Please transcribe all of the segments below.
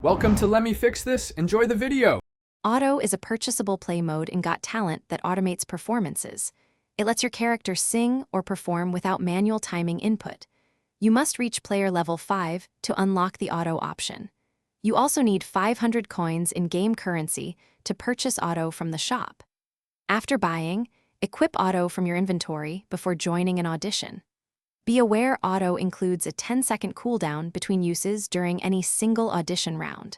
Welcome to Let Me Fix This. Enjoy the video. Auto is a purchasable play mode in Got Talent that automates performances. It lets your character sing or perform without manual timing input. You must reach player level 5 to unlock the auto option. You also need 500 coins in game currency to purchase auto from the shop. After buying, equip auto from your inventory before joining an audition. Be aware auto includes a 10-second cooldown between uses during any single audition round.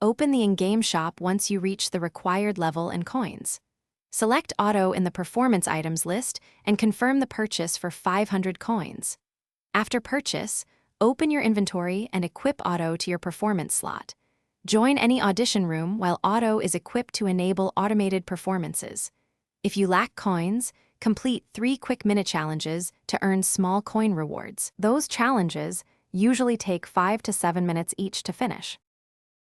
Open the in-game shop once you reach the required level and coins. Select auto in the performance items list and confirm the purchase for 500 coins. After purchase, open your inventory and equip auto to your performance slot. Join any audition room while auto is equipped to enable automated performances. If you lack coins, complete 3 quick minute challenges to earn small coin rewards. Those challenges usually take 5 to 7 minutes each to finish.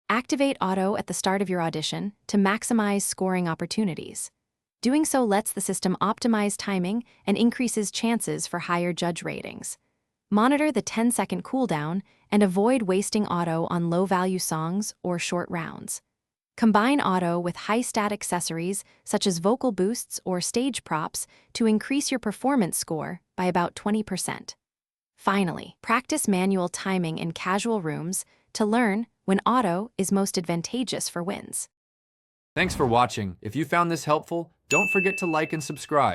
Activate auto at the start of your audition to maximize scoring opportunities. Doing so lets the system optimize timing and increases chances for higher judge ratings. Monitor the 10-second cooldown and avoid wasting auto on low-value songs or short rounds. Combine auto with high-stat accessories such as vocal boosts or stage props to increase your performance score by about 20%. Finally, practice manual timing in casual rooms to learn when auto is most advantageous for wins. Thanks for watching. If you found this helpful, don't forget to like and subscribe.